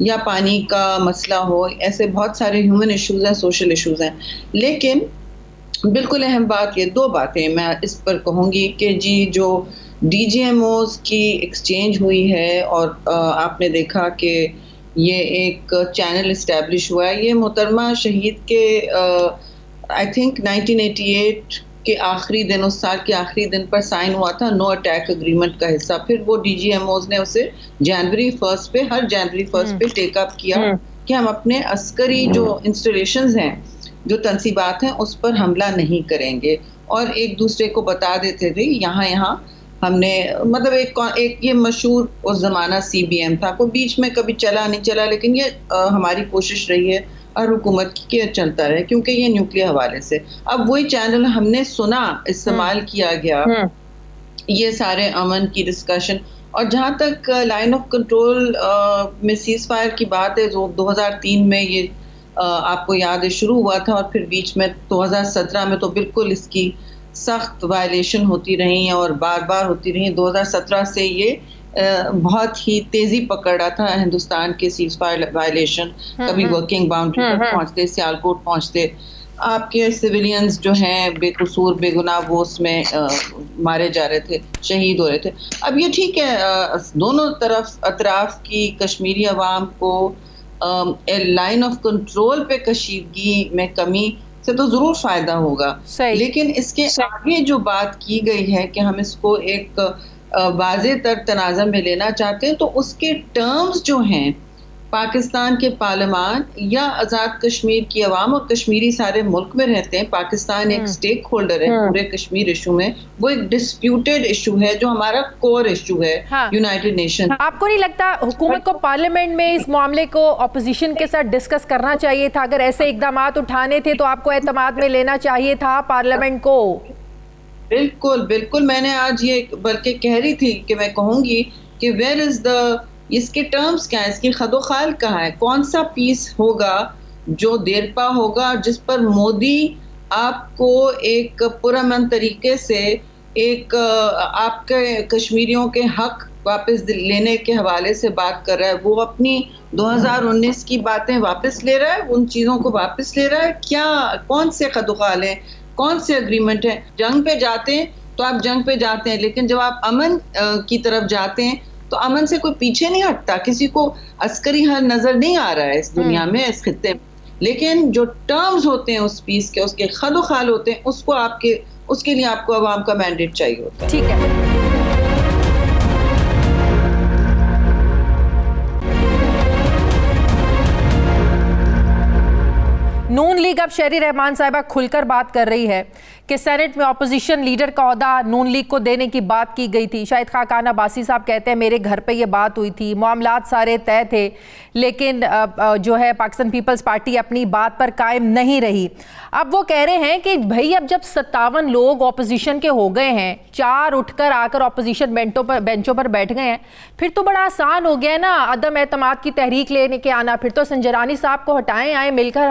یا پانی کا مسئلہ ہو, ایسے بہت سارے ہیومن ایشوز ہیں, سوشل ایشوز ہیں. لیکن بالکل اہم بات یہ 2 باتیں میں اس پر کہوں گی کہ جی جو ڈی جی ایم اوز کی ایکسچینج ہوئی ہے اور آپ نے دیکھا کہ یہ ایک چینل اسٹیبلش ہوا ہے, یہ محترمہ شہید کے آئی تھنک 1988 کے آخری دن, اس سال کے آخری دن پر سائن ہوا تھا نو اٹیک اگریمنٹ کا حصہ. پھر وہ ڈی جی ایم اوز نے اسے جنوری 1 پہ, ہر جنوری 1 پہ ٹیک اپ کیا کہ ہم اپنے عسکری جو انسٹالیشنز ہیں, جو تنصیبات ہیں, اس پر حملہ نہیں کریں گے, اور ایک دوسرے کو بتا دیتے تھے یہاں ہم نے, مطلب ایک یہ مشہور اس زمانہ سی بی ایم تھا, کوئی بیچ میں کبھی چلا نہیں چلا, لیکن یہ ہماری کوشش رہی ہے اور حکومت کی کہ چلتا رہے, کیونکہ یہ نیوکلیر حوالے سے. اب وہی چینل ہم نے سنا, استعمال کیا گیا, یہ سارے امن کی ڈسکشن. اور جہاں تک لائن آف کنٹرول میں سیز فائر کی بات ہے, جو 2003 میں یہ آپ کو یاد ہے شروع ہوا تھا, اور پھر بیچ میں 2017 میں تو بالکل اس کی سخت وائلیشن ہوتی رہی ہیں اور بار بار ہوتی رہی. 2017 سے یہ بہت ہی تیزی پکڑ رہا تھا ہندوستان کے سیز فائر وائلیشن. کبھی ورکنگ باؤنڈری پر پہنچتے, سیالکوٹ پہنچتے, آپ کے سویلینز جو ہیں بے قصور بے گناہ وہ اس میں مارے جا رہے تھے, شہید ہو رہے تھے. اب یہ ٹھیک ہے, دونوں اطراف کی کشمیری عوام کو لائن آف کنٹرول پہ کشیدگی میں کمی سے تو ضرور فائدہ ہوگا, لیکن اس کے آگے جو بات کی گئی ہے کہ ہم اس کو ایک واضح تر تنازع میں لینا چاہتے ہیں, تو اس کے ٹرمز جو ہیں پاکستان کے پارلیمان یا آزاد کشمیر کی عوام, اور کشمیری سارے ملک میں رہتے ہیں, پاکستان ایک سٹیک ہولڈر ہے پورے کشمیر ایشو میں, وہ ایک ڈسپیوٹیڈ ایشو ہے جو ہمارا کور ایشو ہے یونائٹڈ نیشن. آپ کو نہیں لگتا حکومت کو پارلیمنٹ میں اس معاملے کو اپوزیشن کے ساتھ ڈسکس کرنا چاہیے تھا؟ اگر ایسے اقدامات اٹھانے تھے تو آپ کو اعتماد میں لینا چاہیے تھا پارلیمنٹ کو. بالکل بالکل, میں نے آج یہ بلکہ کہہ رہی تھی کہ میں کہوں گی کہ ویئر از دا, اس کے ٹرمز کیا ہیں, اس کی خد و خال کہاں ہے, کون سا پیس ہوگا جو دیرپا ہوگا, جس پر مودی آپ کو ایک پرامن طریقے سے ایک آپ کے کشمیریوں کے حق واپس لینے کے حوالے سے بات کر رہا ہے. وہ اپنی 2019 کی باتیں واپس لے رہا ہے, ان چیزوں کو واپس لے رہا ہے. کیا کون سے خد و خال ہیں, کون سے اگریمنٹ ہیں؟ جنگ پہ جاتے ہیں تو آپ جنگ پہ جاتے ہیں, لیکن جب آپ امن کی طرف جاتے ہیں تو امن سے کوئی پیچھے نہیں ہٹتا. کسی کو عسکری حل نظر نہیں آ رہا ہے اس دنیا میں, اس خطے میں, لیکن جو ٹرمز ہوتے ہیں اس پیس کے, اس کے خد و خال ہوتے ہیں, اس کے لیے آپ کو عوام کا مینڈیٹ چاہیے ہوتا ہے. ٹھیک ہے. نون لیگ اب شہری رحمان صاحبہ کھل کر بات کر رہی ہے کہ سینٹ میں اپوزیشن لیڈر کا عہدہ نون لیگ کو دینے کی بات کی گئی تھی. شاہد خاقان عباسی صاحب کہتے ہیں میرے گھر پہ یہ بات ہوئی تھی, معاملات سارے طے تھے, لیکن جو ہے پاکستان پیپلز پارٹی اپنی بات پر قائم نہیں رہی. اب وہ کہہ رہے ہیں کہ بھائی اب جب 57 لوگ اپوزیشن کے ہو گئے ہیں, 4 اٹھ کر آ کر اپوزیشن بینچوں پر بیٹھ گئے ہیں, پھر تو بڑا آسان ہو گیا نا عدم اعتماد کی تحریک لینے کے آنا. پھر تو سنجرانی صاحب کو ہٹائیں, آئے مل کر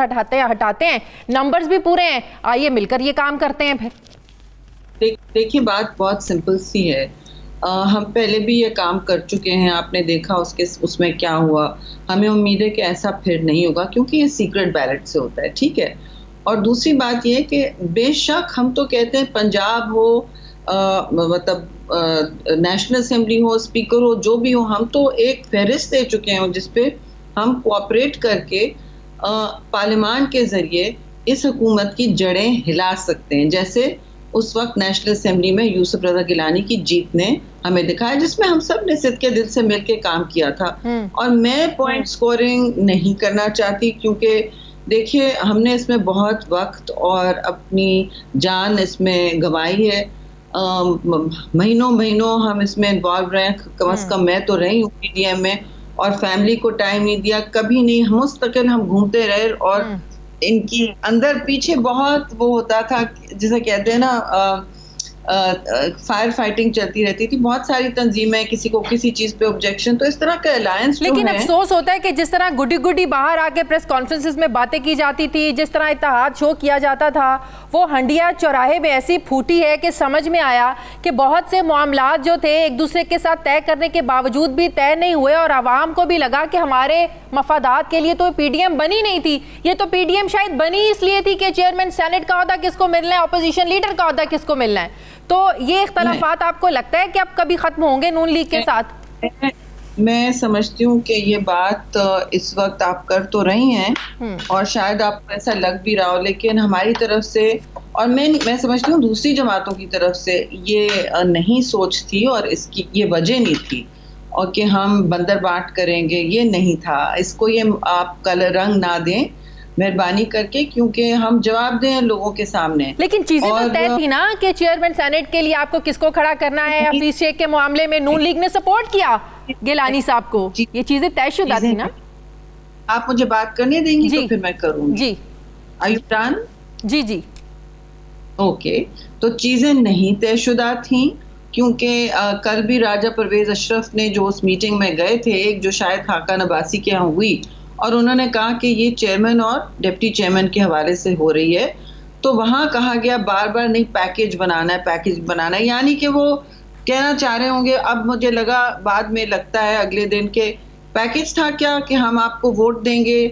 ہٹاتے ہیں, نمبرز بھی پورے ہیں, آئیے مل کر یہ کام کرتے ہیں. پھر دیکھیے بات بہت سمپل سی ہے, ہم پہلے بھی یہ کام کر چکے ہیں, آپ نے دیکھا اس میں کیا ہوا. ہمیں امید ہے کہ ایسا پھر نہیں ہوگا, کیونکہ یہ سیکرٹ بیلٹ سے ہوتا ہے, ٹھیک ہے. اور دوسری بات یہ کہ بے شک ہم تو کہتے ہیں پنجاب ہو, مطلب نیشنل اسمبلی ہو, اسپیکر ہو, جو بھی ہو, ہم تو ایک فہرست دے چکے ہیں جس پہ ہم کوآپریٹ کر کے پارلیمان کے ذریعے اس حکومت کی جڑیں ہلا سکتے ہیں. جیسے اس وقت نیشنل اسمبلی میں یوسف رضا گیلانی کی جیت نے ہمیں دکھایا, جس میں ہم سب نے صدقے دل سے مل کے کام کیا تھا. اور میں پوائنٹ سکورنگ نہیں کرنا چاہتی, کیونکہ دیکھیے ہم نے اس میں بہت وقت اور اپنی جان اس میں گنوائی ہے, مہینوں ہم اس میں انوالو رہے ہیں, کم از کم میں تو رہی ہوں پی ڈی ایم میں, اور فیملی کو ٹائم نہیں دیا, کبھی نہیں, مستقل ہم گھومتے رہے. اور ان کی اندر پیچھے بہت وہ ہوتا تھا جسے کہتے ہیں نا فائر فائٹنگ چلتی رہتی تھی, بہت ساری تنظیمیں, کسی کو کسی چیز پہ objection, تو اس طرح کا alliance. لیکن افسوس ہوتا ہے کہ جس طرح گڈی گڈی باہر آ کے پریس کانفرنسز میں باتیں کی جاتی تھی, جس طرح اتحاد شو کیا جاتا تھا, وہ ہنڈیا چوراہے میں ایسی پھوٹی ہے کہ سمجھ میں آیا کہ بہت سے معاملات جو تھے ایک دوسرے کے ساتھ طے کرنے کے باوجود بھی طے نہیں ہوئے, اور عوام کو بھی لگا کہ ہمارے مفادات کے لیے تو پی ڈی ایم بنی نہیں تھی. یہ تو پی ڈی ایم شاید بنی اس لیے تھی کہ چیئرمین سینٹ کا عہدہ کس کو ملنا ہے, اپوزیشن لیڈر کا عہدہ کس کو ملنا ہے. تو یہ اختلافات آپ کو لگتا ہے کہ اب کبھی ختم ہوں گے نون لیگ کے ساتھ؟ میں سمجھتی ہوں کہ یہ بات اس وقت آپ کر تو رہی ہیں اور شاید آپ کو ایسا لگ بھی رہا ہو, لیکن ہماری طرف سے اور میں سمجھتی ہوں دوسری جماعتوں کی طرف سے یہ نہیں سوچ تھی اور اس کی یہ وجہ نہیں تھی, اور کہ ہم بندر بانٹ کریں گے, یہ نہیں تھا. اس کو یہ آپ کلر رنگ نہ دیں مہربانی کر کے, کیونکہ ہم جواب دیں لوگوں کے سامنے. لیکن چیزیں تو طے تھی نا کہ چیئرمین سینٹ کے لیے آپ کو کس کو کھڑا کرنا ہے. حفیظ شیخ کے معاملے میں نون لیگ نے سپورٹ کیا گیلانی صاحب کو, یہ چیزیں طے شدہ تھی نا. آپ مجھے بات کرنے دیں گی تو پھر میں کروں گی. جی ایوبران جی جی اوکے, تو چیزیں نہیں طے شدہ تھیں, کیونکہ کل بھی راجہ پرویز اشرف نے جو اس میٹنگ میں گئے تھے, ایک جو شاید خاقان عباسی کے ہاں ہوئی, اور انہوں نے کہا کہ یہ چیئرمین اور ڈپٹی چیئرمین کے حوالے سے ہو رہی ہے, تو وہاں کہا گیا بار بار نہیں پیکیج بنانا ہے, پیکیج بنانا ہے, یعنی کہ وہ کہنا چاہ رہے ہوں گے. اب مجھے لگا بعد میں لگتا ہے اگلے دن کے پیکیج تھا کیا کہ ہم آپ کو ووٹ دیں گے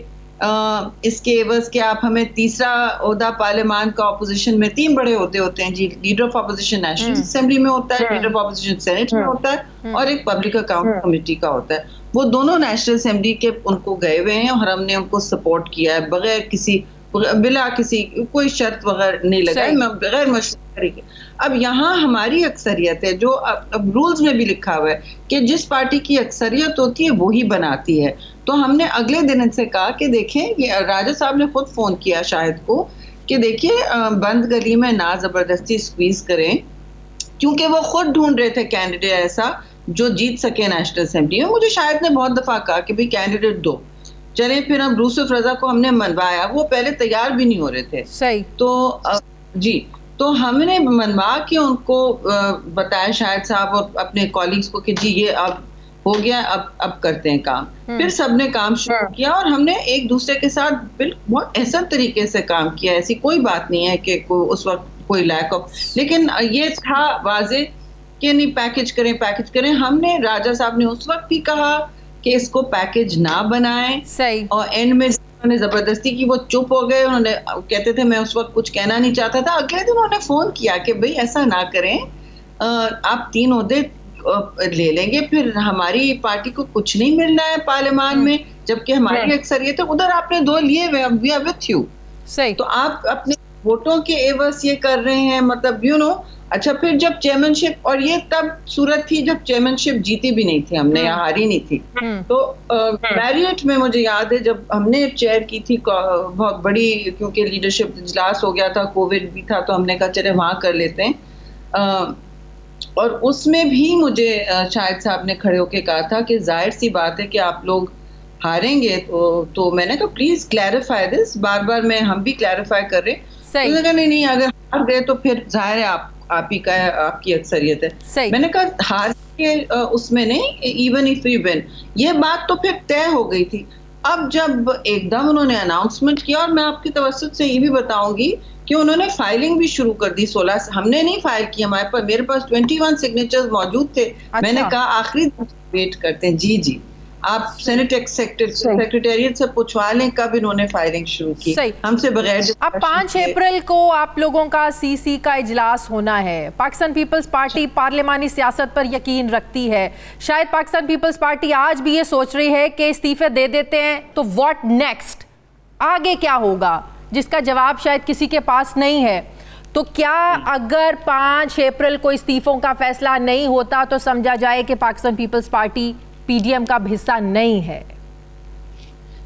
اس کے عوض کہ آپ ہمیں تیسرا عہدہ پارلیمان کا اپوزیشن میں 3 بڑے عہدے ہوتے ہیں جی, leader of opposition national assembly میں ہوتا ہے, لیڈر آف اپوزیشن سینٹ میں ہوتا ہے, اور ایک پبلک اکاؤنٹ کمیٹی کا ہوتا ہے. وہ دونوں نیشنل اسمبلی کے ان کو گئے ہوئے ہیں اور ہم نے ان کو سپورٹ کیا ہے بغیر کسی بلا کسی کوئی شرط وغیرہ نہیں لگائی, بغیر مشورے طریقے. اب یہاں ہماری اکثریت ہے جو اب رولز میں بھی لکھا ہوا ہے کہ جس پارٹی کی اکثریت ہوتی ہے وہی بناتی ہے. تو ہم نے اگلے دن ان سے کہا کہ دیکھیں, یہ راجہ صاحب نے خود فون کیا شاہد کو کہ دیکھیے بند گلی میں نہ زبردستی سکویز کریں, کیونکہ وہ خود ڈھونڈ رہے تھے کینڈیڈیٹ ایسا جو جیت سکے نیشنل اسمبلی میں. مجھے شاہد نے بہت دفعہ کہا کہ بھئی کینڈیڈیٹ دو, چلیں پھر ہم یوسف رضا کو ہم نے منوایا, وہ پہلے تیار بھی نہیں ہو رہے تھے. صحیح. تو جی, تو ہم نے منوا کے ان کو بتایا شاہد صاحب اور اپنے کولیگز کو کہ جی یہ اب ہو گیا, اب کرتے ہیں کام. پھر سب نے کام شروع کیا اور ہم نے ایک دوسرے کے ساتھ بالکل بہت احسن طریقے سے کام کیا. ایسی کوئی بات نہیں ہے کہ اس وقت کوئی لیک آف, لیکن یہ تھا واضح کہ نہیں پیکیج کریں. ہم نے راجہ صاحب نے اس وقت بھی کہا کہ اس کو پیکیج نہ بنائیں, اور اینڈ میں انہوں نے زبردستی کی, وہ چپ ہو گئے. انہوں نے کہتے تھے میں اس وقت کچھ کہنا نہیں چاہتا تھا. اگلے دن انہوں نے فون کیا کہ بھئی ایسا نہ کریں, آپ 3 عہدے لے لیں گے, پھر ہماری پارٹی کو کچھ نہیں ملنا ہے پارلیمان میں, جبکہ ہماری اکثریت ہے, ادھر آپ نے 2 لیے ہوئے, وی آر وتھ یو. تو آپ اپنے ووٹوں کے عوض یہ کر رہے ہیں, مطلب اچھا. پھر جب چیئرمین شپ, اور یہ تب صورت تھی جب چیئرمین شپ جیتی بھی نہیں تھی ہم نے, یا ہاری نہیں تھی. تو میریٹ میں مجھے یاد ہے جب ہم نے چیئر کی تھی بہت بڑی, کیونکہ لیڈرشپ اجلاس ہو گیا تھا, کووڈ بھی تھا, تو ہم نے کہا چلے وہاں کر لیتے ہیں. اور اس میں بھی مجھے شاہد صاحب نے کھڑے ہو کے کہا تھا کہ ظاہر سی بات ہے کہ آپ لوگ ہاریں گے, تو میں نے کہا پلیز کلیریفائی دس, بار بار ہم بھی کلیریفائی کر رہے. انہوں نے کہا نہیں اگر ہار گئے تو پھر ظاہر ہے آپ ہی کا ہے, آپ کی اکثریت ہے. میں نے کہا ہار کے اس میں نہیں, ایون اف یو ون, یہ بات تو پھر طے ہو گئی تھی. اب جب ایک دم انہوں نے اناؤنسمنٹ کیا, اور میں آپ کی توسط سے یہ بھی بتاؤں گی کہ انہوں نے فائلنگ بھی شروع کر دی. 16 ہم نے نہیں فائل کی, ہمارے پاس میرے پاس 21 سگنیچرز موجود تھے. میں نے کہا آخری ویٹ کرتے ہیں. جی آپ سینٹ سیکریٹریٹ سے پوچھوا لیں کب انہوں نے فائلنگ شروع کی, ہم سے بغیر. اب 5 اپریل کو آپ لوگوں کا CC کا اجلاس ہونا ہے. پاکستان پیپلز پارٹی پارلیمانی سیاست پر یقین رکھتی ہے. شاید پاکستان پیپلز پارٹی آج بھی یہ سوچ رہی ہے کہ استعفے دے دیتے ہیں تو واٹ نیکسٹ, آگے کیا ہوگا, جس کا جواب شاید کسی کے پاس نہیں ہے. تو کیا اگر 5 اپریل کو استعفوں کا فیصلہ نہیں ہوتا تو سمجھا جائے کہ پاکستان پیپلز پارٹی PDM کا حصہ نہیں ہے؟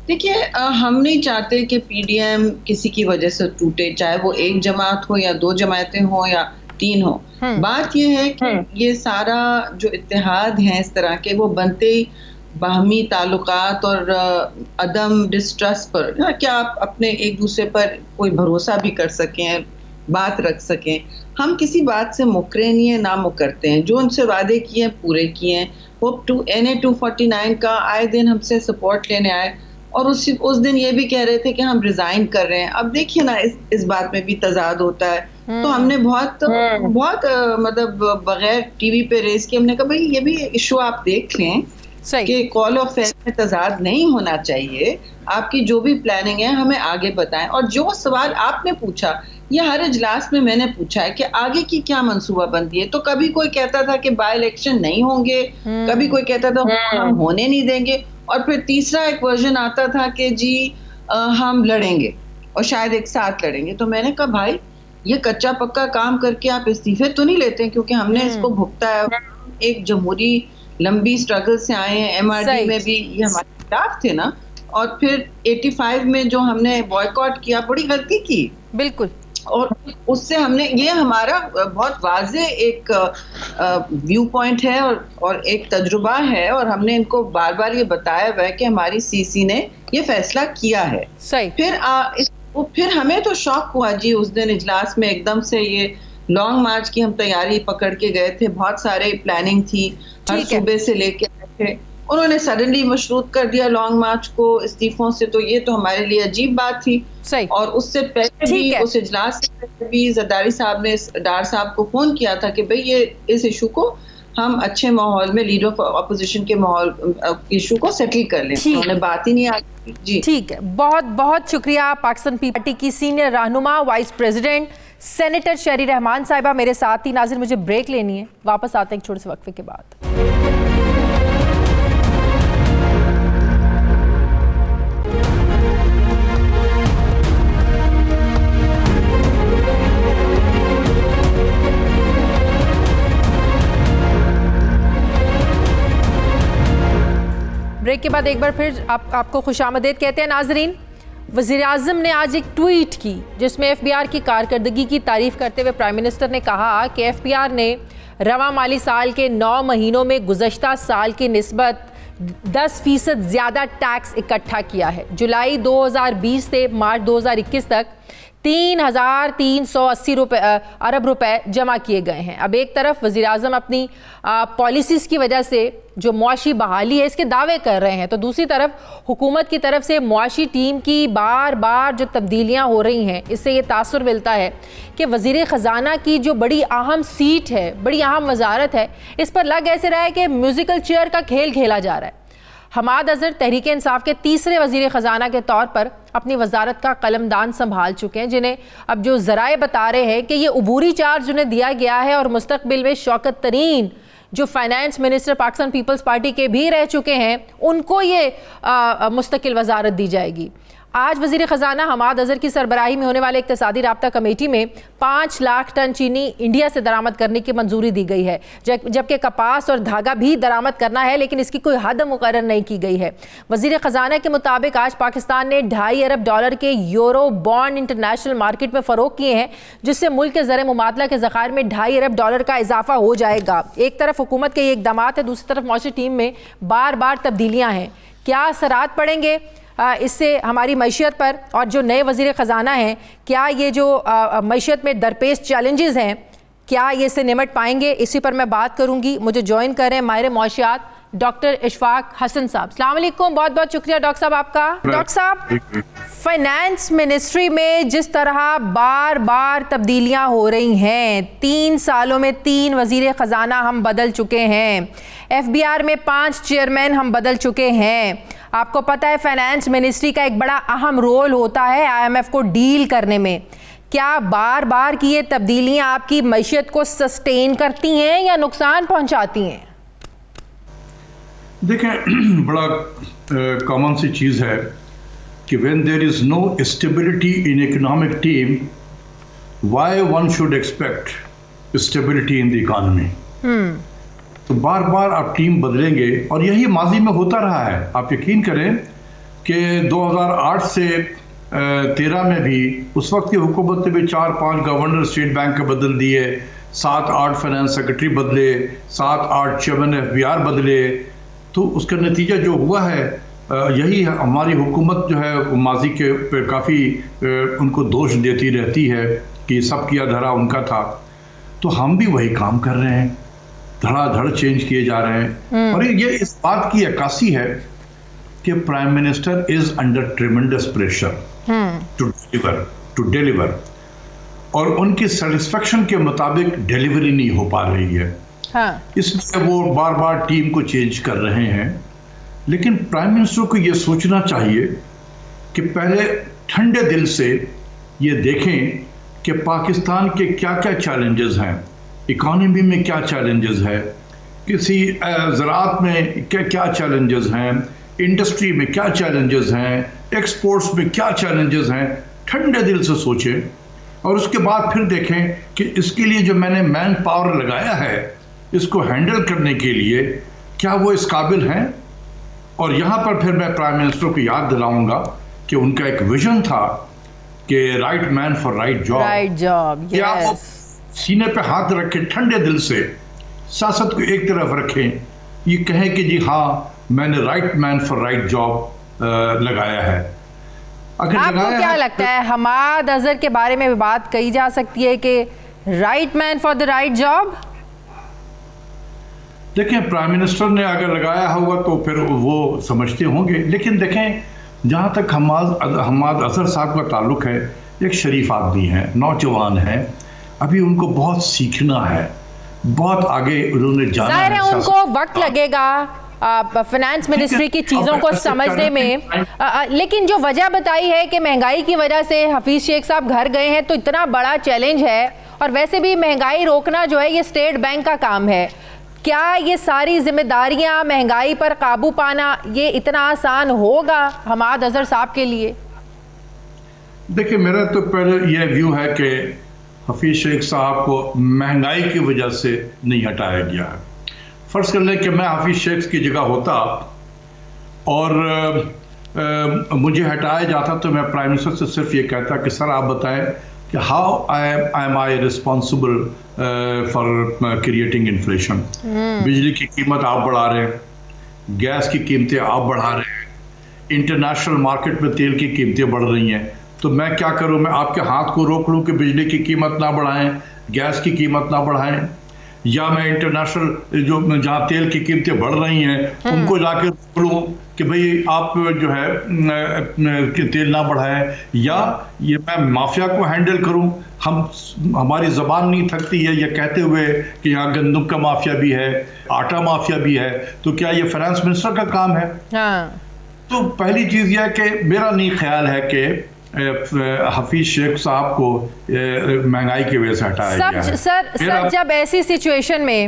دیکھیے, ہم نہیں چاہتے کہ PDM کسی کی وجہ سے ٹوٹے, چاہے وہ ایک جماعت ہو یا 2 جماعتیں ہوں یا 3 ہوں. بات یہ ہے کہ یہ سارا جو اتحاد ہیں اس طرح کے, وہ بنتے ہی باہمی تعلقات اور عدم ڈسٹرسٹ پر, کہ آپ اپنے ایک دوسرے پر کوئی بھروسہ بھی کر سکیں, بات رکھ سکیں. ہم کسی بات سے مکرے نہیں ہیں، نہ مکرتے ہیں. جو ان سے وعدے کیے ہیں پورے کیے ہیں. وہ NA 249 کا آئے دن ہم سے سپورٹ لینے آئے اور اس دن یہ بھی کہہ رہے تھے کہ ہم ریزائن کر رہے ہیں. اب دیکھیے نا اس بات میں بھی تضاد ہوتا ہے. تو ہم نے بہت مطلب بغیر ٹی وی پہ ریز کی ہم نے کہا بھائی یہ بھی ایشو آپ دیکھ لیں کہ کال آف فیئر میں تضاد نہیں ہونا چاہیے. آپ کی جو بھی پلاننگ ہے ہمیں آگے بتائیں. اور جو سوال آپ نے پوچھا یہ ہر اجلاس میں میں نے پوچھا ہے کہ آگے کی کیا منصوبہ بندی ہے. تو کبھی کوئی کہتا تھا کہ بائی الیکشن نہیں ہوں گے, کبھی کوئی کہتا تھا ہم ہونے نہیں دیں گے, اور پھر تیسرا ایک ورژن آتا تھا کہ جی ہم لڑیں گے اور شاید ایک ساتھ لڑیں گے. تو میں نے کہا بھائی یہ کچا پکا کام کر کے آپ استعفے تو نہیں لیتے, کیونکہ ہم نے اس کو بھگتا ہے. ایک جمہوری لمبی سٹرگل سے آئے ہیں. MRD میں بھی یہ ہمارے خلاف تھے نا, اور پھر 85 میں جو ہم نے بوائیکاٹ کیا بڑی غلطی کی. بالکل. اور اس سے ہم نے یہ ہمارا بہت واضح ایک ویو پوائنٹ ہے اور ایک تجربہ ہے, اور ہم نے ان کو بار بار یہ بتایا ہوا ہے کہ ہماری CC نے یہ فیصلہ کیا ہے. پھر ہمیں تو شوق ہوا جی اس دن اجلاس میں ایک دم سے یہ لانگ مارچ کی ہم تیاری پکڑ کے گئے تھے. بہت سارے پلاننگ تھی, ہر صوبے سے لے کے آئے تھے. انہوں نے سڈنلی مشروط کر دیا لانگ مارچ کو استعفوں سے, تو یہ تو ہمارے لیے عجیب بات تھی. اور اس سے پہلے بھی اس اجلاس سے پہلے بھی زرداری صاحب نے ڈار صاحب کو فون کیا تھا کہ بھئی یہ اس ایشو کو ہم اچھے ماحول میں لیڈر آف اپوزیشن کے ماحول ایشو کو سیٹل کر لیں. انہوں نے بات ہی نہیں آئی. جی ٹھیک ہے, بہت بہت شکریہ. پاکستان پیپلز پارٹی کی سینئر رہنما وائس پریزیڈنٹ سینیٹر شہری رحمان صاحبہ میرے ساتھ ہی. ناظرین مجھے بریک لینی ہے, واپس آتے ہیں ایک چھوٹے سے وقفے کے بعد. بریک کے بعد ایک بار پھر آپ کو خوش آمدید کہتے ہیں. ناظرین, وزیر اعظم نے آج ایک ٹویٹ کی جس میں FBR کی کارکردگی کی تعریف کرتے ہوئے پرائم منسٹر نے کہا کہ FBR نے رواں مالی سال کے 9 مہینوں میں گزشتہ سال کی نسبت 10% زیادہ ٹیکس اکٹھا کیا ہے. جولائی 2020 سے مارچ 2021 تک 3,380 ارب روپے جمع کیے گئے ہیں. اب ایک طرف وزیر اعظم اپنی پالیسیز کی وجہ سے جو معاشی بحالی ہے اس کے دعوے کر رہے ہیں, تو دوسری طرف حکومت کی طرف سے معاشی ٹیم کی بار بار جو تبدیلیاں ہو رہی ہیں, اس سے یہ تاثر ملتا ہے کہ وزیر خزانہ کی جو بڑی اہم سیٹ ہے, بڑی اہم وزارت ہے, اس پر لگ ایسے رہا ہے کہ میوزیکل چیئر کا کھیل کھیلا جا رہا ہے. حماد اظہر تحریک انصاف کے تیسرے وزیر خزانہ کے طور پر اپنی وزارت کا قلمدان سنبھال چکے ہیں, جنہیں اب جو ذرائع بتا رہے ہیں کہ یہ عبوری چارج انہیں دیا گیا ہے اور مستقبل میں شوکت ترین جو فائنانس منسٹر پاکستان پیپلز پارٹی کے بھی رہ چکے ہیں ان کو یہ مستقل وزارت دی جائے گی. آج وزیر خزانہ حماد اظہر کی سربراہی میں ہونے والے اقتصادی رابطہ کمیٹی میں 5 لاکھ ٹن چینی انڈیا سے درآمد کرنے کی منظوری دی گئی ہے, جبکہ کپاس اور دھاگا بھی درآمد کرنا ہے, لیکن اس کی کوئی حد مقرر نہیں کی گئی ہے. وزیر خزانہ کے مطابق آج پاکستان نے $2.5 ارب کے یورو بانڈ انٹرنیشنل مارکیٹ میں فروغ کیے ہیں, جس سے ملک کے زر مبادلہ کے ذخائر میں $2.5 ارب کا اضافہ ہو جائے گا. ایک طرف حکومت کے یہ اقدامات ہیں, دوسری طرف معاشی ٹیم میں بار بار تبدیلیاں ہیں. کیا اثرات پڑیں گے اس سے ہماری معیشت پر, اور جو نئے وزیر خزانہ ہیں کیا یہ جو معیشت میں درپیش چیلنجز ہیں کیا یہ سے نمٹ پائیں گے, اسی پر میں بات کروں گی. مجھے جوائن کریں ماہر معاشیات ڈاکٹر اشفاق حسن صاحب. السلام علیکم, بہت بہت شکریہ ڈاکٹر صاحب آپ کا. ڈاکٹر صاحب, فائنانس منسٹری میں جس طرح بار بار تبدیلیاں ہو رہی ہیں, 3 سالوں میں 3 وزیر خزانہ ہم بدل چکے ہیں, FBR میں 5 چیئرمین ہم بدل چکے ہیں. آپ کو پتہ ہے فائنانس منسٹری کا ایک بڑا اہم رول ہوتا ہے IMF کو ڈیل کرنے میں. کیا بار بار کی یہ تبدیلیاں آپ کی معیشت کو سسٹین کرتی ہیں یا نقصان پہنچاتی ہیں؟ دیکھیں, بڑا کامن سی چیز ہے کہ when there is no stability in economic team, why one should expect stability in the economy. تو بار بار آپ ٹیم بدلیں گے, اور یہی ماضی میں ہوتا رہا ہے. آپ یقین کریں کہ 2008 سے 13 میں بھی اس وقت کی حکومت نے بھی 4-5 گورنر اسٹیٹ بینک کے بدل دیے, 7-8 فائنانس سیکرٹری بدلے, 7-8 چیئرمین FBR بدلے. تو اس کا نتیجہ جو ہوا ہے یہی ہماری حکومت جو ہے ماضی کے کافی ان کو دوش دیتی رہتی ہے کہ سب کیا دھرا ان کا تھا. تو ہم بھی وہی کام کر رہے ہیں, دھڑا دھڑ چینج کیے جا رہے ہیں. اور یہ اس بات کی عکاسی ہے کہ prime minister is under tremendous pressure to deliver, اور ان کی سیٹسفیکشن کے مطابق ڈیلیوری نہیں ہو پا رہی ہے. اس لیے وہ بار بار ٹیم کو چینج کر رہے ہیں. لیکن پرائم منسٹر کو یہ سوچنا چاہیے کہ پہلے ٹھنڈے دل سے یہ دیکھیں کہ پاکستان کے کیا کیا چیلنجز ہیں, اکانومی میں کیا چیلنجز ہے, کسی زراعت میں کیا چیلنجز ہیں, انڈسٹری میں کیا چیلنجز ہیں, ایکسپورٹس میں کیا چیلنجز ہیں. ٹھنڈے دل سے سوچیں اور اس کے بعد پھر دیکھیں کہ اس کے لیے جو میں نے مین پاور لگایا ہے اس کو ہینڈل کرنے کے لیے کیا وہ اس قابل ہیں. اور یہاں پر پھر میں پرائم منسٹر کو یاد دلاؤں گا کہ ان کا ایک ویژن تھا کہ right man for right job. کیا وہ سینے پہ ہاتھ رکھیں, ٹھنڈے دل سے سیاست کو ایک طرف رکھیں, یہ کہیں کہ جی ہاں میں نے right man for right job لگایا ہے. آپ کو کیا لگتا ہے حماد اظہر کے بارے میں بات کہی جا سکتی ہے کہ right man for the right job? دیکھیں پرائم منسٹر نے اگر لگایا ہوگا تو پھر وہ سمجھتے ہوں گے. لیکن دیکھیں جہاں تک حماد اظہر صاحب کا تعلق ہے, ایک شریف آدمی ہیں, نوجوان ہیں, ابھی ان کو بہت سیکھنا ہے, بہت آگے انہوں نے جانا ہے. ظاہر ہے ان کو وقت لگے گا فنانس منسٹری کی چیزوں کو سمجھنے میں, لیکن جو وجہ بتائی ہے کہ مہنگائی کی وجہ سے حفیظ شیخ صاحب گھر گئے ہیں تو اتنا بڑا چیلنج ہے, اور ویسے بھی مہنگائی روکنا جو ہے یہ اسٹیٹ بینک کا کام ہے. کیا یہ ساری ذمہ داریاں مہنگائی پر قابو پانا یہ اتنا آسان ہوگا حماد اظہر صاحب کے لیے؟ دیکھیں میرا تو پہلے یہ ویو ہے کہ حفیظ شیخ صاحب کو مہنگائی کی وجہ سے نہیں ہٹایا گیا ہے. فرض کر لیں کہ میں حفیظ شیخ کی جگہ ہوتا اور مجھے ہٹایا جاتا تو میں پرائم منسٹر سے صرف یہ کہتا کہ سر آپ بتائیں کہ how am I responsible for creating inflation. بجلی کی قیمت آپ بڑھا رہے ہیں, گیس کی قیمتیں آپ بڑھا رہے ہیں, انٹرنیشنل مارکیٹ میں تیل کی قیمتیں بڑھ رہی ہیں, تو میں کیا کروں, میں آپ کے ہاتھ کو روک لوں کہ بجلی کی قیمت نہ بڑھائیں, گیس کی قیمت نہ بڑھائیں, یا میں انٹرنیشنل جو جہاں تیل کی قیمتیں بڑھ رہی ہیں ان کو جا کے بولوں کہ بھئی آپ جو ہے تیل نہ بڑھائیں, یا یہ میں مافیا کو ہینڈل کروں. ہماری زبان نہیں تھکتی ہے یہ کہتے ہوئے کہ یہاں گندم کا مافیا بھی ہے, آٹا مافیا بھی ہے, تو کیا یہ فائنانس منسٹر کا کام ہے؟ تو پہلی چیز یہ ہے کہ میرا نہیں خیال ہے کہ حفیظ شیخ صاحب کو مہنگائی کی وجہ سے ہٹایا گیا ہے. سر جب ایسی سچویشن میں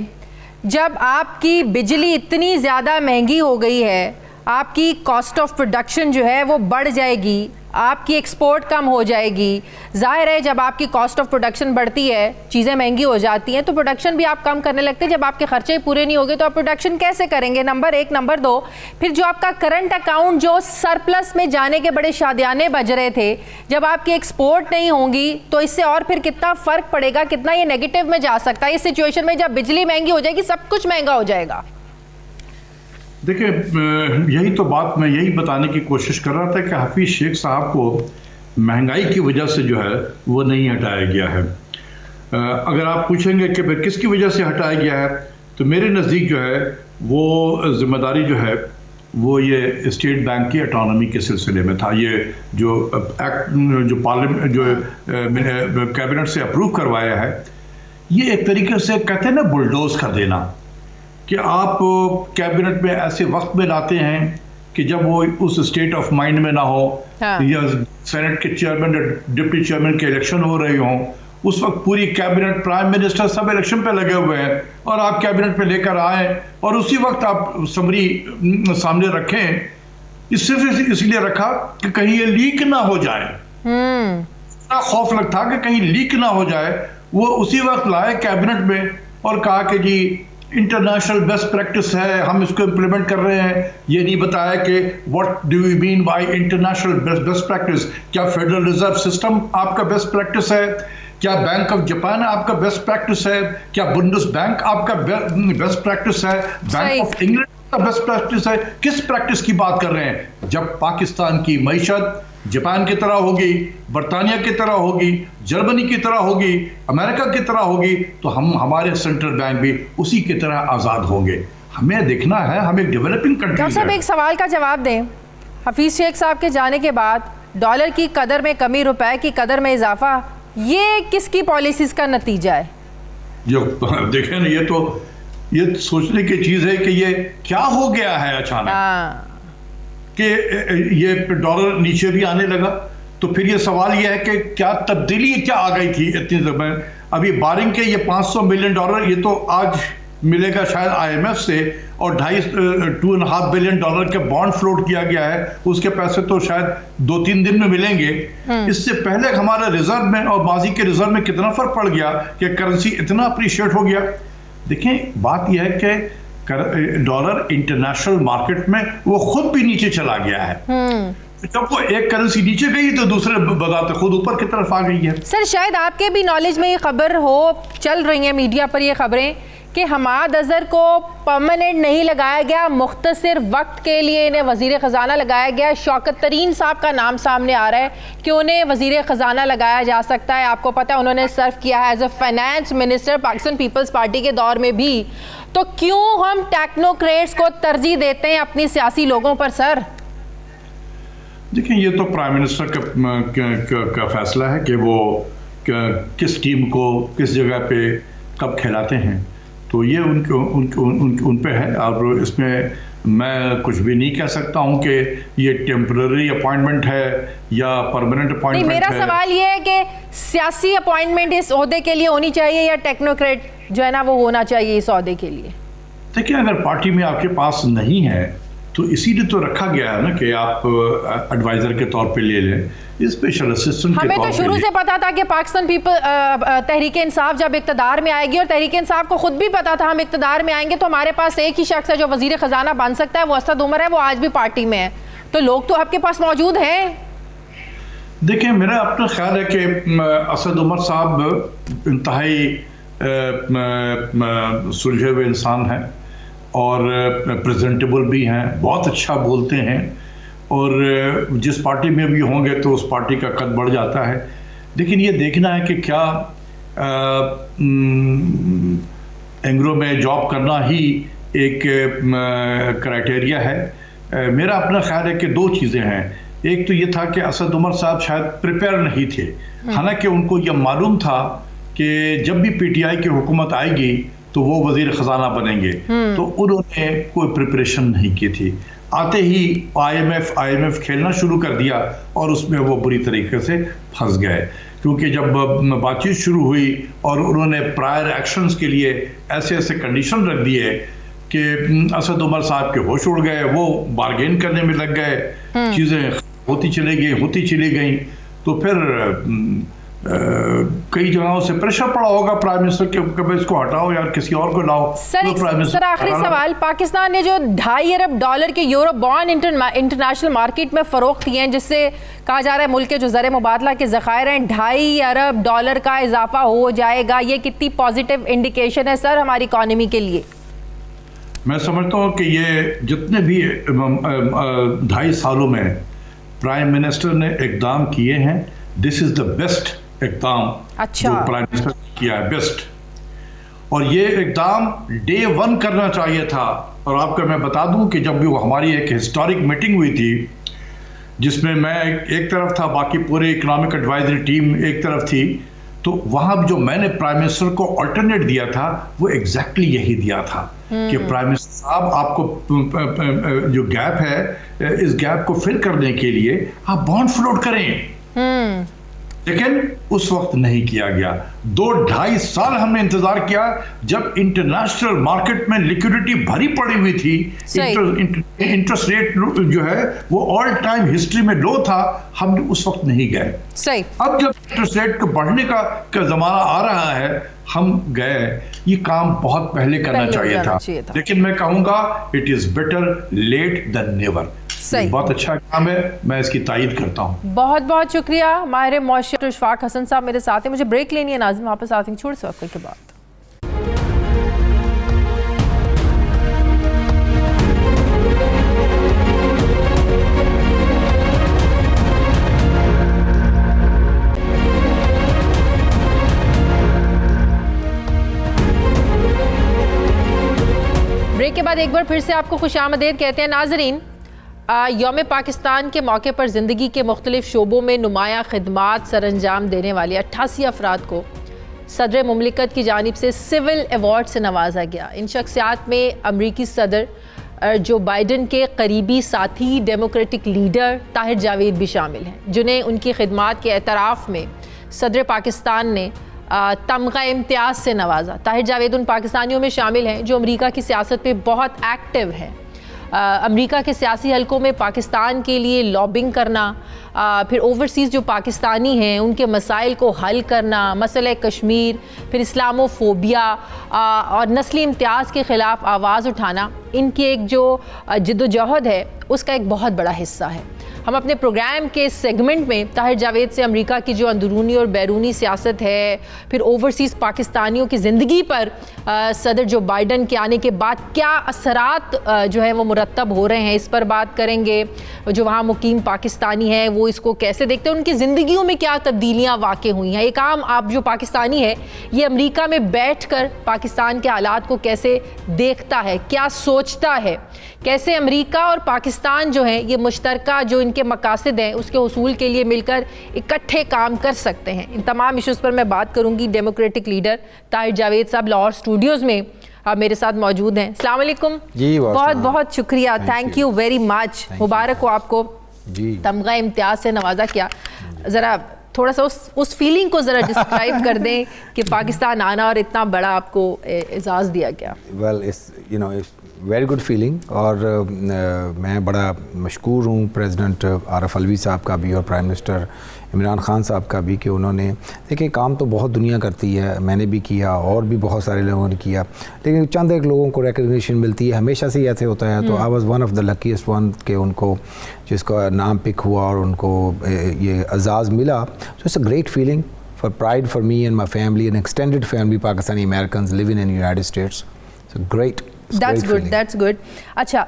جب آپ کی بجلی اتنی زیادہ مہنگی ہو گئی ہے, آپ کی کاسٹ آف پروڈکشن جو ہے وہ بڑھ جائے گی, آپ کی ایکسپورٹ کم ہو جائے گی. ظاہر ہے جب آپ کی کاسٹ آف پروڈکشن بڑھتی ہے, چیزیں مہنگی ہو جاتی ہیں, تو پروڈکشن بھی آپ کم کرنے لگتے ہیں. جب آپ کے خرچے پورے نہیں ہوگے تو آپ پروڈکشن کیسے کریں گے؟ نمبر ایک. نمبر دو, پھر جو آپ کا کرنٹ اکاؤنٹ جو سرپلس میں جانے کے بڑے شادیانے بج رہے تھے, جب آپ کی ایکسپورٹ نہیں ہوں گی تو اس سے اور پھر کتنا فرق پڑے گا, کتنا یہ نیگیٹو میں جا سکتا ہے اس سچویشن میں جب بجلی مہنگی ہو جائے گی, سب کچھ مہنگا ہو جائے گا. دیکھیں یہی تو بات میں یہی بتانے کی کوشش کر رہا تھا کہ حفیظ شیخ صاحب کو مہنگائی کی وجہ سے جو ہے وہ نہیں ہٹایا گیا ہے. اگر آپ پوچھیں گے کہ پھر کس کی وجہ سے ہٹایا گیا ہے, تو میرے نزدیک جو ہے وہ ذمہ داری جو ہے وہ یہ اسٹیٹ بینک کی اٹانومی کے سلسلے میں تھا. یہ جو ایکٹ جو پارلیمنٹ جو کیبنٹ سے اپروو کروایا ہے, یہ ایک طریقے سے کہتے ہیں نا بلڈوز کر دینا, کہ آپ کیبنٹ میں ایسے وقت میں لاتے ہیں کہ جب وہ اس اسٹیٹ آف مائنڈ میں نہ ہو, یا سینٹ کے چیئرمین ڈپٹی چیئرمین کے الیکشن ہو رہے ہوں, اس وقت پوری کیبنٹ پرائم منسٹر سب الیکشن پہ لگے ہوئے ہیں, اور آپ کیبنٹ پہ لے کر آئیں اور اسی وقت آپ سمری سامنے رکھیں. صرف اس لیے رکھا کہ کہیں یہ لیک نہ ہو جائے, اتنا خوف لگتا کہ کہیں لیک نہ ہو جائے. وہ اسی وقت لائے کیبنٹ میں اور کہا کہ جی انٹرنیشنل بیسٹ پریکٹس ہے, ہم اس کو امپلیمنٹ کر رہے ہیں. یہ نہیں بتایا کہ what do you mean by international best practice. کیا فیڈرل ریزرو سسٹم آپ کا بیسٹ پریکٹس ہے؟ کیا بینک آف جاپان آپ کا بیسٹ پریکٹس ہے؟ کیا بنڈس بینک آپ کا بیسٹ پریکٹس ہے؟ بینک آف انگلینڈ سا بیسٹ پریکٹس ہے؟ کس پریکٹس کی بات کر رہے ہیں؟ جب پاکستان کی معیشت جاپان کی طرح ہوگی، برطانیہ کی طرح ہوگی، جرمنی کی طرح ہوگی، امریکہ کی طرح ہوگی، تو ہمارے سینٹرل بینک بھی اسی کی طرح آزاد ہوں گے. ہمیں دیکھنا ہے، ہم ایک ڈیولپنگ کنٹری. ڈاکٹر صاحب ایک سوال کا جواب دیں. حفیظ شیخ صاحب کے جانے کے بعد ڈالر کی قدر میں کمی، روپے کی قدر میں اضافہ، یہ کس کی پالیسیز کا نتیجہ ہے؟ دیکھیں نا، یہ سوچنے کی چیز ہے کہ یہ کیا ہو گیا ہے اچانک کہ یہ ڈالر نیچے بھی آنے لگا. تو پھر یہ سوال یہ ہے کہ کیا تبدیلی کیا آ گئی تھی اتنی زبان. ابھی بارنگ کے یہ $500 ملین یہ تو آج ملے گا شاید IMF سے، اور $2.5 بلین کے بانڈ فلوٹ کیا گیا ہے. اس کے پیسے تو شاید 2-3 دن میں ملیں گے. اس سے پہلے ہمارے ریزرو میں اور ماضی کے ریزرو میں کتنا فرق پڑ گیا کہ کرنسی اتنا اپریشیٹ ہو گیا. دیکھیں بات یہ ہے کہ ڈالر انٹرنیشنل مارکیٹ میں وہ خود بھی نیچے چلا گیا ہے. جب وہ ایک کرنسی نیچے گئی تو دوسرے بذات خود اوپر کی طرف آ گئی ہے. سر شاید آپ کے بھی نالج میں یہ خبر ہو، چل رہی ہیں میڈیا پر یہ خبریں کہ حماد اظہر کو پرماننٹ نہیں لگایا گیا، مختصر وقت کے لیے انہیں وزیر خزانہ لگایا گیا. شوکت ترین صاحب کا نام سامنے آ رہا ہے کہ انہیں وزیر خزانہ لگایا جا سکتا ہے. آپ کو پتہ ہے انہوں نے سرو کیا ہے as a finance minister Pakistan Peoples Party کے دور میں بھی. تو کیوں ہم ٹیکنوکریٹس کو ترجیح دیتے ہیں اپنی سیاسی لوگوں پر سر؟ دیکھیں یہ تو پرائم منسٹر کا فیصلہ ہے کہ وہ کس ٹیم کو کس جگہ پہ کب کھلاتے ہیں. تو یہ ان پہ ہے، اور اس میں کچھ بھی نہیں کہہ سکتا ہوں کہ یہ ٹیمپرری اپوائنٹمنٹ ہے یا پرماننٹ اپوائنٹمنٹ ہے. میرا سوال یہ ہے کہ سیاسی اپوائنٹمنٹ اس عہدے کے لیے ہونی چاہیے یا ٹیکنوکریٹ جو ہے نا وہ ہونا چاہیے اس عہدے کے لیے؟ دیکھیں اگر پارٹی میں آپ کے پاس نہیں ہے تو اسی لیے تو رکھا گیا ہے نا کہ آپ ایڈوائزر کے طور پہ لے لیں، اسپیشل اسسٹنٹ کے طور پہ. ہمیں تو شروع سے پتا تھا کہ پاکستان تحریک انصاف جب اقتدار میں آئے گی، اور تحریک انصاف کو خود بھی پتا تھا ہم اقتدار میں آئیں گے تو ہمارے پاس ایک ہی شخص ہے جو وزیر خزانہ بن سکتا ہے، وہ اسد عمر ہے. وہ آج بھی پارٹی میں ہے، تو لوگ تو آپ کے پاس موجود ہیں. دیکھیں میرا اپنا خیال ہے کہ اسد عمر صاحب انتہائی سلجھے ہوئے انسان ہیں اور پریزنٹیبل بھی ہیں، بہت اچھا بولتے ہیں، اور جس پارٹی میں بھی ہوں گے تو اس پارٹی کا قد بڑھ جاتا ہے. لیکن یہ دیکھنا ہے کہ کیا اینگرو میں جاب کرنا ہی ایک کرائٹیریا ہے. میرا اپنا خیال ہے کہ 2 چیزیں ہیں. ایک تو یہ تھا کہ اسد عمر صاحب شاید پریپیئر نہیں تھے، حالانکہ ان کو یہ معلوم تھا کہ جب بھی PTI کی حکومت آئے گی تو وہ وزیر خزانہ بنیں گے. تو انہوں نے کوئی پریپریشن نہیں کی تھی. آتے ہی IMF کھیلنا شروع کر دیا اور اس میں وہ بری طریقے سے پھنس گئے. کیونکہ جب بات چیت شروع ہوئی اور انہوں نے پرائر ایکشنز کے لیے ایسے کنڈیشن رکھ دیے کہ اسد عمر صاحب کے ہوش اڑ گئے، وہ بارگین کرنے میں لگ گئے، چیزیں ہوتی چلی گئیں. تو پھر کئی جگہوں سے پریشر پڑا ہوگا پرائم منسٹر کے کہ اس کو ہٹاؤ یا کسی اور کو لاؤ. سر آخری سوال، پاکستان نے جو $2.5 ارب کے یورو بانڈ انٹرنیشنل مارکیٹ میں فروخت کیے ہیں، جس سے کہا جا رہا ہے ملک کے جو زر مبادلہ کے ذخائر ہیں $2.5 ارب کا اضافہ ہو جائے گا. یہ کتنی پازیٹیو انڈیکیشن ہے سر ہماری اکانومی کے لیے؟ میں سمجھتا ہوں کہ یہ جتنے بھی 2.5 سالوں میں پرائم منسٹر نے اقدام کیے ہیں، دس از دا بیسٹ اقدام جو پرائم منسٹر نے کیا ہے، بیسٹ. اور یہ اقدام ڈے 1 کرنا چاہیے تھا. اور آپ کو میں بتا دوں کہ جب بھی وہ ہماری ایک ہسٹورک میٹنگ ہوئی تھی جس میں ایک طرف تھا، باقی پورے اکنامک ایڈوائزری ٹیم ایک طرف تھی، تو وہاں جو میں نے پرائم منسٹر کو آلٹرنیٹ دیا تھا وہ ایگزیکٹلی یہی دیا تھا کہ پرائم منسٹر صاحب آپ کو جو گیپ ہے اس گیپ کو فل کرنے کے لیے آپ بانڈ فلوٹ کریں. لیکن اس وقت نہیں کیا گیا. 2-2.5 سال ہم نے انتظار کیا. جب انٹرنیشنل مارکیٹ میں لیکوڈیٹی بھری پڑی ہوئی تھی، انٹرسٹ ریٹ جو ہے وہ آل ٹائم ہسٹری میں لو تھا، ہم اس وقت نہیں گئے. اب جب انٹرسٹ ریٹ کو بڑھنے کا زمانہ آ رہا ہے ہم گئے. یہ کام بہت پہلے کرنا چاہیے تھا، لیکن میں کہوں گا it is better late than never. بہت اچھا کام ہے، میں اس کی تائید کرتا ہوں. بہت بہت شکریہ. ماہر معاشرت اشفاق حسن صاحب میرے ساتھ ہیں. مجھے بریک لینی ہے ناظرین، واپس آتے ہیں چھوٹے سے وقت کے بعد. بعد ایک بار پھر سے آپ کو خوش آمدید کہتے ہیں ناظرین. یوم پاکستان کے موقع پر زندگی کے مختلف شعبوں میں نمایاں خدمات سر انجام دینے والے 88 افراد کو صدر مملکت کی جانب سے سول ایوارڈ سے نوازا گیا. ان شخصیات میں امریکی صدر جو بائیڈن کے قریبی ساتھی ڈیموکریٹک لیڈر طاہر جاوید بھی شامل ہیں، جنہیں ان کی خدمات کے اعتراف میں صدر پاکستان نے تمغہ امتیاز سے نوازا. طاہر جاوید ان پاکستانیوں میں شامل ہیں جو امریکہ کی سیاست پہ بہت ایکٹیو ہیں. امریکہ کے سیاسی حلقوں میں پاکستان کے لیے لابنگ کرنا، پھر اوورسیز جو پاکستانی ہیں ان کے مسائل کو حل کرنا، مسئلہ کشمیر، پھر اسلامو فوبیا اور نسلی امتیاز کے خلاف آواز اٹھانا، ان کی ایک جو جد و جہد ہے اس کا ایک بہت بڑا حصہ ہے. ہم اپنے پروگرام کے سیگمنٹ میں طاہر جاوید سے امریکہ کی جو اندرونی اور بیرونی سیاست ہے، پھر اوورسیز پاکستانیوں کی زندگی پر صدر جو بائیڈن کے آنے کے بعد کیا اثرات جو ہے وہ مرتب ہو رہے ہیں، اس پر بات کریں گے. جو وہاں مقیم پاکستانی ہیں وہ اس کو کیسے دیکھتے ہیں، ان کی زندگیوں میں کیا تبدیلیاں واقع ہوئی ہیں. ایک عام آپ جو پاکستانی ہے یہ امریکہ میں بیٹھ کر پاکستان کے حالات کو کیسے دیکھتا ہے، کیا سوچتا ہے، کیسے امریکہ اور پاکستان جو ہیں یہ مشترکہ جو ان کے مقاصد ہیں اس کے حصول کے لیے مل کر اکٹھے کام کر سکتے ہیں. ان تمام ایشوز پر میں بات کروں گی. ڈیموکریٹک لیڈر طاہر جاوید صاحب لاہور اسٹوڈیوز میں آپ میرے ساتھ موجود ہیں. السلام علیکم. جی بہت بہت شکریہ، تھینک یو ویری مچ. مبارک ہو آپ کو تمغہ امتیاز سے نوازا. کیا ذرا تھوڑا سا اس فیلنگ کو ذرا ڈسکرائب کر دیں کہ پاکستان آنا اور اتنا بڑا آپ کو اعزاز دیا گیا. Well it's very good feeling, اور میں بڑا مشکور ہوں پریزیڈنٹ عارف علوی صاحب کا بھی اور پرائم منسٹر عمران خان صاحب کا بھی کہ انہوں نے دیکھیں کام تو بہت دنیا کرتی ہے، میں نے بھی کیا اور بھی بہت سارے لوگوں نے کیا، لیکن چند ایک لوگوں کو ریکگنیشن ملتی ہے، ہمیشہ سے ایسے ہوتا ہے. تو I was one of the لکیسٹ one کہ ان کو جس کا نام پک ہوا اور ان کو یہ اعزاز ملا. So it's a great feeling for pride for me and my family and extended family Pakistani Americans living in United States. So great. That's good. اچھا،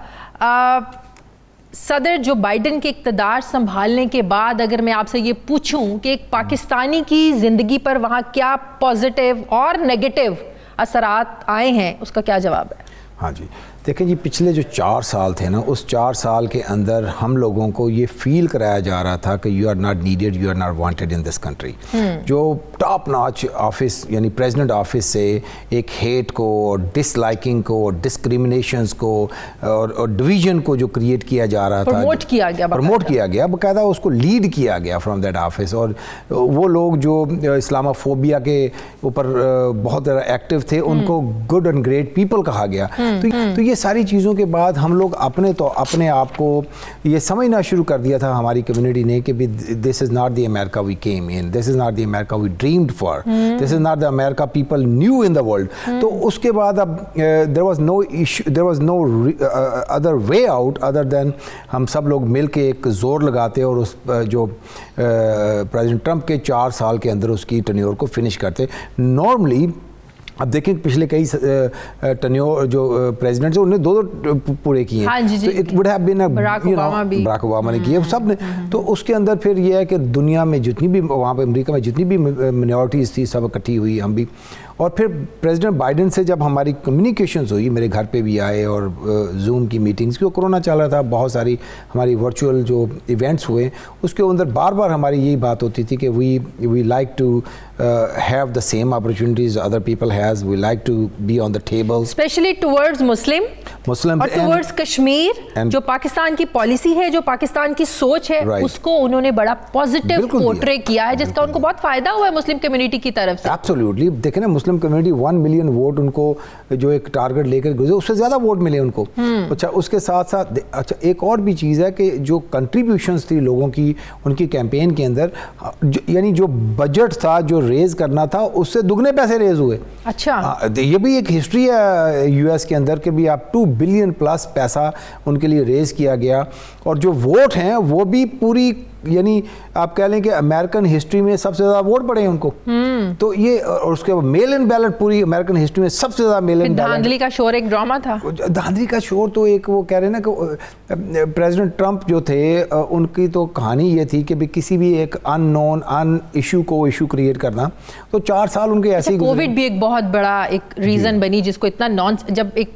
صدر جو بائیڈن کے اقتدار سنبھالنے کے بعد اگر میں آپ سے یہ پوچھوں کہ ایک پاکستانی کی زندگی پر وہاں کیا پازیٹیو اور نیگیٹو اثرات آئے ہیں، اس کا کیا جواب ہے؟ ہاں جی، دیکھیں جی پچھلے جو 4 سال تھے نا، اس 4 سال کے اندر ہم لوگوں کو یہ فیل کرایا جا رہا تھا کہ you are not needed, you are not wanted in this country. جو ٹاپ ناچ آفس یعنی پریزیڈنٹ آفس سے ایک ہیٹ کو اور ڈس لائکنگ کو اور ڈسکریمنیشنز کو اور ڈویژن کو جو کریٹ کیا جا رہا تھا، پروموٹ کیا گیا باقاعدہ، اس کو لیڈ کیا گیا فرام دیٹ آفس. اور وہ لوگ جو اسلامو فوبیا کے اوپر بہت زیادہ ایکٹیو تھے ان کو گڈ اینڈ گریٹ پیپل کہا گیا. تو یہ ساری چیزوں کے بعد ہم لوگ اپنے آپ کو یہ سمجھنا شروع کر دیا تھا ہماری کمیونٹی نے کہ this is not the America we came in, this is not the America we dreamed for, this is not the America people knew in the world. تو اس کے بعد اب there was no other way out other than ہم سب لوگ مل کے ایک زور لگاتے اور اس جو پریزیڈنٹ ٹرمپ کے 4 سال کے اندر اس کی ٹینیور کو فنش کرتے. نارملی اب دیکھیں پچھلے کئی ٹینیور جو پریزیڈنٹس ہیں انہوں نے 2 پورے کیے ہیں، تو it would have been Barack Obama نے کیے سب نے. تو اس کے اندر پھر یہ ہے کہ دنیا میں جتنی بھی وہاں پہ امریکہ میں جتنی بھی منارٹیز تھی سب اکٹھی ہوئی، ہم بھی. اور پھر پریزیڈنٹ بائیڈن سے جب ہماری کمیونیکیشنز ہوئی، میرے گھر پہ بھی آئے اور زوم کی میٹنگز، کیونکہ کرونا چل رہا تھا، بہت ساری ہماری ورچوئل جو ایونٹس ہوئے اس کے اندر بار بار ہماری یہی بات ہوتی تھی کہ we like to have the same opportunities other people has. We like to be on the table, especially towards Muslim اور towards کشمیر. جو پاکستان کی پالیسی ہے، جو پاکستان کی سوچ ہے، اس کو انہوں نے بڑا پازیٹیو پورٹرے کیا ہے جس کا ان کو بہت فائدہ ہوا ہے مسلم کمیونٹی کی طرف سے. Absolutely. دیکھیں نا مسلم کمیونٹی 1 ملین ووٹ ان کو جو ایک ٹارگٹ لے کر گزرے، اس سے زیادہ ووٹ ملے ان کو. اچھا اس کے ساتھ ساتھ اچھا ایک اور بھی چیز ہے کہ جو کنٹریبیوشنز تھی لوگوں کی ان کی کیمپین کے اندر، یعنی جو بجٹ تھا جو ریز کرنا تھا اس سے دگنے پیسے ریز ہوئے. اچھا یہ بھی ایک ہسٹری ہے یو ایس کے اندر کہ بھی آپ 2 بلین پلس پیسہ ان کے لیے ریز کیا گیا. اور جو ووٹ ہیں وہ بھی پوری یعنی آپ کہہ لیں کہ امریکن ہسٹری میں سب سے زیادہ ووٹ پڑے ہیں ان کو. تو یہ اور اس کے میل ان بیلٹ پوری امریکن ہسٹری میں سب سے زیادہ میل ان بیلٹ. دھاندلی کا شور ایک ڈرامہ تھا. دھاندلی کا شور تو ایک وہ کہہ رہے ہیں نا کہ پریزیڈنٹ ٹرمپ جو تھے ان کی تو کہانی یہ تھی کہ بھی کسی بھی ایک ان نون ایشو کو ایشو کریٹ کرنا. تو 4 سال ان کے ایسے ہی. کووڈ بھی ایک بہت بڑا ایک ریزن بنی جس کو اتنا جب ایک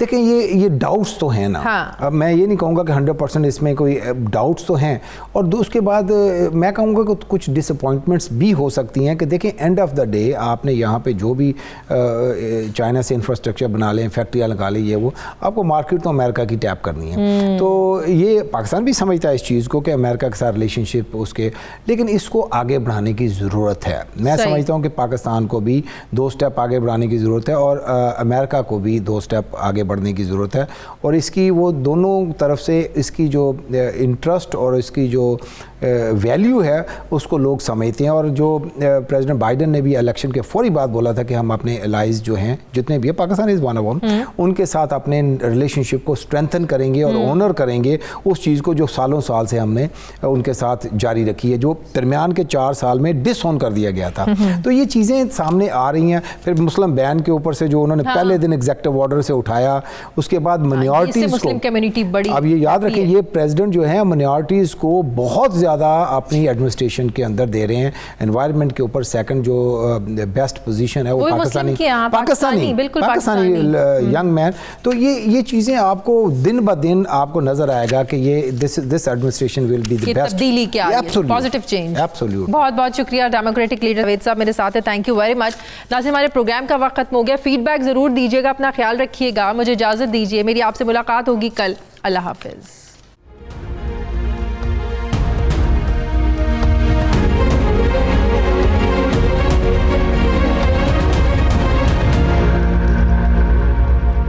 دیکھیں یہ ڈاؤٹس تو ہیں نا. اب میں یہ نہیں کہوں گا کہ 100% اس میں کوئی ڈاؤٹس تو ہیں, اور اس کے بعد میں کہوں گا کہ کچھ ڈس اپوائنٹمنٹس بھی ہو سکتی ہیں کہ دیکھیں اینڈ آف دا ڈے آپ نے یہاں پہ جو بھی چائنا سے انفراسٹرکچر بنا لیں, فیکٹریاں لگا لیں, یہ وہ آپ کو مارکیٹ تو امریکہ کی ٹیپ کرنی ہے. تو یہ پاکستان بھی سمجھتا ہے اس چیز کو کہ امریکہ کے ساتھ ریلیشن شپ اس کے, لیکن اس کو آگے بڑھانے کی ضرورت ہے. میں سمجھتا ہوں کہ پاکستان کو بھی 2 سٹیپ آگے بڑھانے کی ضرورت ہے, اور امریکہ کو بھی 2 سٹیپ آگے بڑھنے کی ضرورت ہے. اور اس کی وہ دونوں طرف سے اس کی جو انٹرسٹ اور اس کی جو ویلیو ہے اس کو لوگ سمجھتے ہیں. اور جو پریزیڈنٹ بائیڈن نے بھی الیکشن کے فوری بعد بولا تھا کہ ہم اپنے الائز جو ہیں جتنے بھی ہیں, Pakistan is one of one, ان کے ساتھ اپنے ریلیشن شپ کو اسٹرینتھن کریں گے اور آنر کریں گے اس چیز کو جو سالوں سال سے ہم نے ان کے ساتھ جاری رکھی ہے, جو درمیان کے 4 سال میں ڈس آن کر دیا گیا تھا. تو یہ چیزیں سامنے آ رہی ہیں. پھر مسلم بین کے اوپر سے جو انہوں نے پہلے دن ایگزیکٹو آرڈر سے اٹھایا, اس کے بعد منارٹیز کو, اب یہ یاد رکھیں یہ پریزیڈنٹ جو ہے منارٹیز کو بہت زیادہ اپنی ایڈمنسٹریشن کے اندر دے رہے ہیں. انوائرمنٹ کے اوپر سیکنڈ جو بیسٹ پوزیشن ہے وہ پاکستانی ینگ مین. تو یہ چیزیں آپ کو دن بہ دن آپ کو نظر آئے گا کہ یہ this administration will be the best. تبدیلی کیا ہے, پازیٹیو چینج. بہت بہت شکریہ ڈیموکریٹک لیڈر جاوید صاحب میرے ساتھ ہیں. Thank you very much. ناظرین ہمارے پروگرام کا وقت ختم ہو گیا. فیڈ بیک ضرور دیجیے گا, اپنا خیال رکھیے گا. مجھے اجازت دیجیے, میری آپ سے ملاقات ہوگی کل. اللہ حافظ.